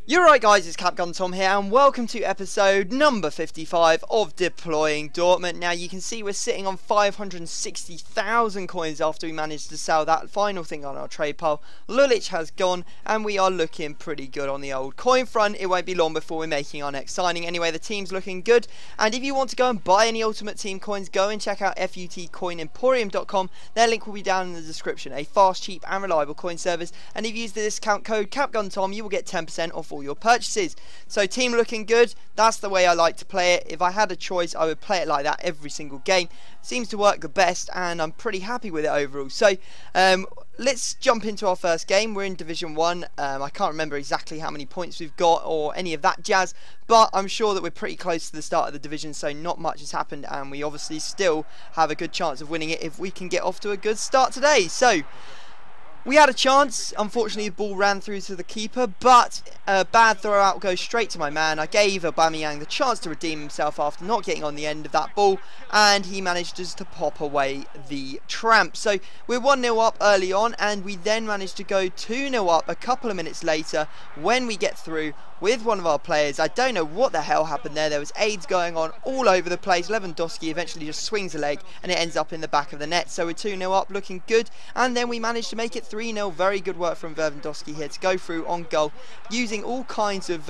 You're right guys, it's Capgun Tom here and welcome to episode number 55 of Deploying Dortmund. Now you can see we're sitting on 560,000 coins after we managed to sell that final thing on our trade pile. Lulic has gone and we are looking pretty good on the old coin front. It won't be long before we're making our next signing. Anyway, the team's looking good, and if you want to go and buy any Ultimate Team coins, go and check out futcoinemporium.com. Their link will be down in the description. A fast, cheap and reliable coin service, and if you use the discount code CapgunTom you will get 10% off all your purchases. So team looking good, that's the way I like to play it. If I had a choice I would play it like that every single game. Seems to work the best and I'm pretty happy with it overall. So let's jump into our first game. We're in Division 1. I can't remember exactly how many points we've got or any of that jazz, but I'm sure that we're pretty close to the start of the division, so not much has happened and we obviously still have a good chance of winning it if we can get off to a good start today. So we had a chance. Unfortunately, the ball ran through to the keeper, but a bad throw out goes straight to my man. I gave Aubameyang the chance to redeem himself after not getting on the end of that ball, and he managed just to pop away the tramp. So we're 1-0 up early on, and we then managed to go 2-0 up a couple of minutes later when we get through with one of our players. I don't know what the hell happened there. There was aids going on all over the place. Lewandowski eventually just swings a leg and it ends up in the back of the net. So we're 2-0 up, looking good. And then we managed to make it 3-0. Very good work from Lewandowski here to go through on goal, using all kinds of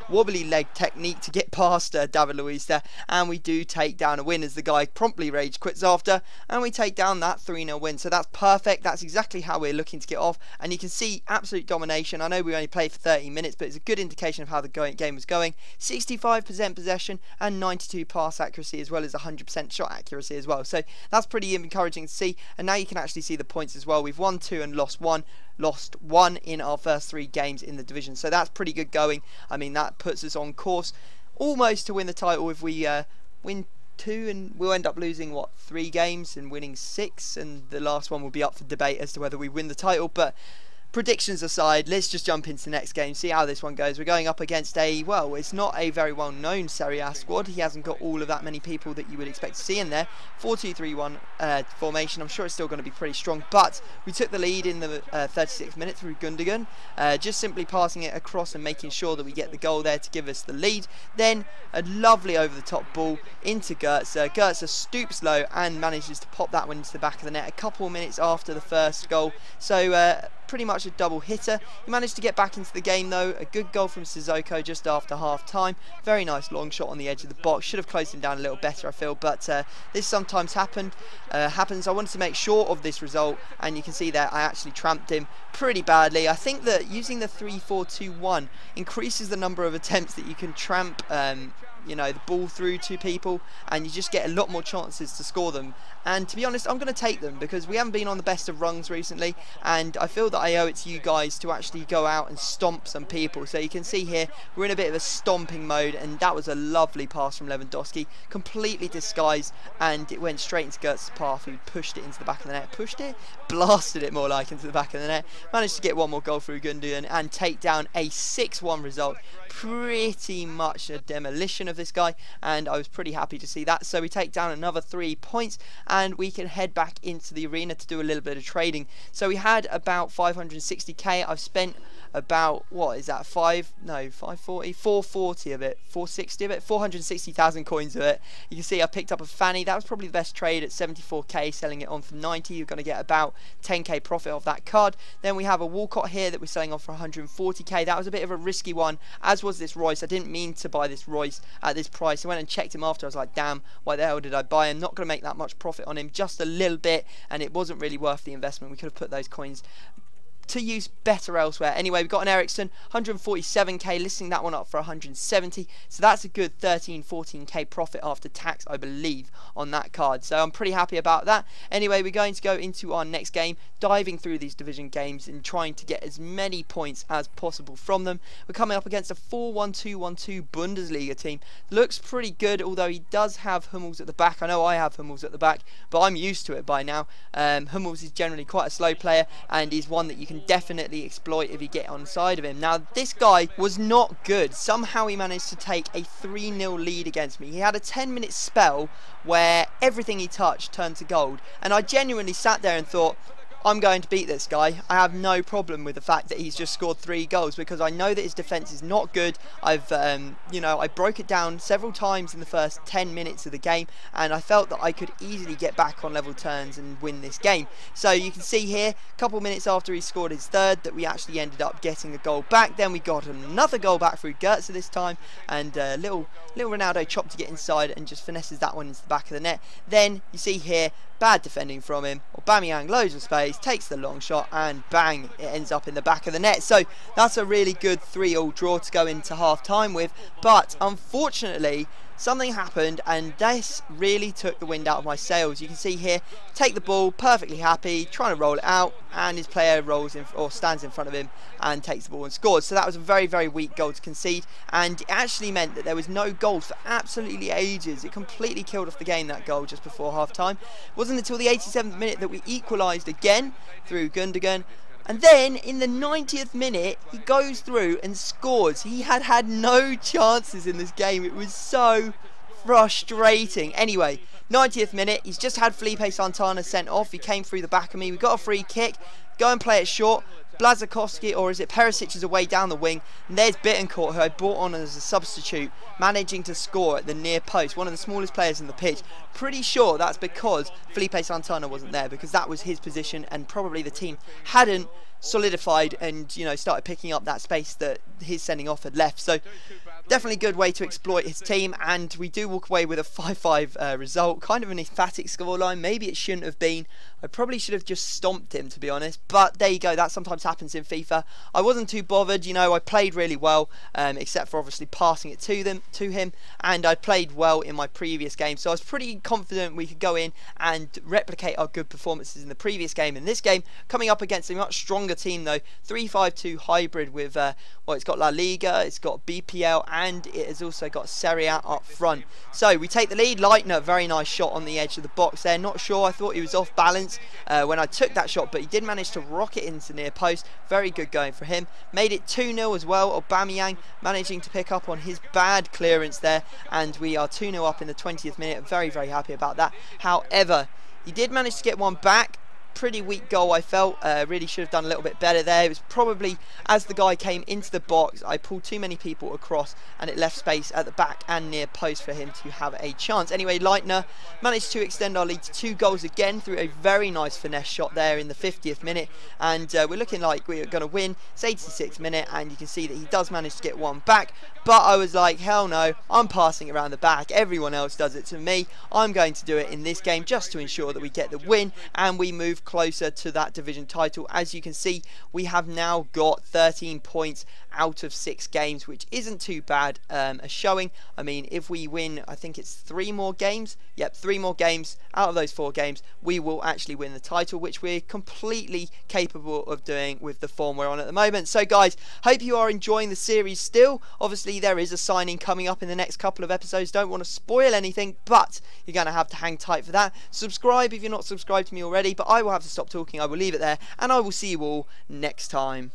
wobbly leg technique to get past David Luiz there. And we do take down a win as the guy promptly rage quits after. And we take down that 3-0 win. So that's perfect. That's exactly how we're looking to get off. And you can see absolute domination. I know we only played for 30 minutes, but it's a good indication of how the game was going. 65% possession and 92 pass accuracy, as well as 100% shot accuracy as well. So that's pretty encouraging to see. And now you can actually see the points as well. We've won 2 and lost 1. Lost 1 in our first 3 games in the division. So that's pretty good going. I mean, that puts us on course almost to win the title if we win 2, and we'll end up losing, what, 3 games and winning 6, and the last one will be up for debate as to whether we win the title. But predictions aside, let's just jump into the next game, see how this one goes. We're going up against well, it's not a very well-known Serie A squad. He hasn't got all of that many people that you would expect to see in there. 4-2-3-1 formation. I'm sure it's still going to be pretty strong, but we took the lead in the 36th minute through Gundogan, just simply passing it across and making sure that we get the goal there to give us the lead. Then a lovely over-the-top ball into Goetze. Goetze stoops low and manages to pop that one into the back of the net a couple of minutes after the first goal. So pretty much a double hitter. He managed to get back into the game though. A good goal from Sissoko just after half time. Very nice long shot on the edge of the box. Should have closed him down a little better, I feel, but this sometimes happens. I wanted to make sure of this result, and you can see that I actually tramped him pretty badly. I think that using the 3-4-2-1 increases the number of attempts that you can tramp you know, the ball through to people, and you just get a lot more chances to score them. And to be honest, I'm going to take them because we haven't been on the best of rungs recently, and I feel that I owe it to you guys to actually go out and stomp some people. So you can see here we're in a bit of a stomping mode, and that was a lovely pass from Lewandowski, completely disguised, and it went straight into Goetz's path, who pushed it into the back of the net. Blasted it more like into the back of the net. Managed to get one more goal through Gundogan and take down a 6-1 result. Pretty much a demolition of this guy, and I was pretty happy to see that. So we take down another 3 points and we can head back into the arena to do a little bit of trading. So we had about 560k. I've spent about, what is that, 440 of it, 460 of it, 460,000 coins of it. You can see I picked up a Fanny. That was probably the best trade at 74k, selling it on for 90. You're going to get about 10k profit off that card. Then we have a Walcott here that we're selling on for 140k. That was a bit of a risky one, as was this Royce. I didn't mean to buy this Royce at this price. I went and checked him after. I was like, damn, why the hell did I buy him? Not going to make that much profit on him, just a little bit, and it wasn't really worth the investment. We could have put those coins to use better elsewhere. Anyway, we've got an Ericsson, 147k, listing that one up for 170, so that's a good 13-14k profit after tax, I believe, on that card. So I'm pretty happy about that. Anyway, we're going to go into our next game, diving through these division games and trying to get as many points as possible from them. We're coming up against a 4-1-2-1-2 Bundesliga team. Looks pretty good, although he does have Hummels at the back. I know I have Hummels at the back, but I'm used to it by now. Hummels is generally quite a slow player, and he's one that you can definitely exploit if you get on side of him. Now, this guy was not good. Somehow he managed to take a 3-0 lead against me. He had a 10-minute spell where everything he touched turned to gold, and I genuinely sat there and thought, I'm going to beat this guy. I have no problem with the fact that he's just scored 3 goals because I know that his defence is not good. I've, you know, I broke it down several times in the first 10 minutes of the game, and I felt that I could easily get back on level terms and win this game. So you can see here, a couple minutes after he scored his 3rd, that we actually ended up getting a goal back. Then we got another goal back through Goetze this time, and little Ronaldo chopped to get inside and just finesses that one into the back of the net. Then you see here, bad defending from him. Aubameyang, loads of space, takes the long shot, and bang, it ends up in the back of the net. So that's a really good 3-all draw to go into half time with. But unfortunately, something happened, and this really took the wind out of my sails. You can see here, take the ball, perfectly happy, trying to roll it out, and his player rolls in or stands in front of him and takes the ball and scores. So that was a very, very weak goal to concede, and it actually meant that there was no goals for absolutely ages. It completely killed off the game, that goal, just before half time. It wasn't until the 87th minute that we equalised again through Gundogan. And then, in the 90th minute, he goes through and scores. He had no chances in this game. It was so frustrating. Anyway, 90th minute, he's just had Felipe Santana sent off. He came through the back of me. We got a free kick. Go and play it short. Blazakowski, or is it Perisic, is away down the wing, and there's Bittencourt, who I brought on as a substitute, managing to score at the near post, one of the smallest players in the pitch. Pretty sure that's because Felipe Santana wasn't there, because that was his position, and probably the team hadn't solidified and, you know, started picking up that space that his sending off had left. So definitely a good way to exploit his team, and we do walk away with a 5-5 result. Kind of an emphatic scoreline. Maybe it shouldn't have been. I probably should have just stomped him, to be honest, but there you go. That sometimes happens in FIFA. I wasn't too bothered, you know. I played really well, except for obviously passing it to him, and I played well in my previous game, so I was pretty confident we could go in and replicate our good performances in the previous game. In this game, coming up against a much stronger team though, 3-5-2 hybrid with well, it's got La Liga, it's got BPL, and it has also got Serie A up front. So we take the lead. Leitner, very nice shot on the edge of the box there. Not sure, I thought he was off balance when I took that shot, but he did manage to rock it into near post. Very good going for him. Made it 2-0 as well. Aubameyang managing to pick up on his bad clearance there, and we are 2-0 up in the 20th minute. Very, very happy about that. However, he did manage to get one back. Pretty weak goal, I felt. Really should have done a little bit better there. It was probably, as the guy came into the box, I pulled too many people across, and it left space at the back and near post for him to have a chance. Anyway, Leitner managed to extend our lead to 2 goals again through a very nice finesse shot there in the 50th minute, and we're looking like we're going to win. It's 86th minute, and you can see that he does manage to get one back, but I was like, hell no, I'm passing around the back. Everyone else does it to me. I'm going to do it in this game just to ensure that we get the win, and we move closer to that division title. As you can see, we have now got 13 points out of 6 games, which isn't too bad a showing. I mean, if we win, I think it's 3 more games. Yep, 3 more games out of those 4 games, we will actually win the title, which we're completely capable of doing with the form we're on at the moment. So guys, hope you are enjoying the series still. Obviously there is a signing coming up in the next couple of episodes. Don't want to spoil anything, but you're going to have to hang tight for that. Subscribe if you're not subscribed to me already, but I will have to stop talking. I will leave it there, and I will see you all next time.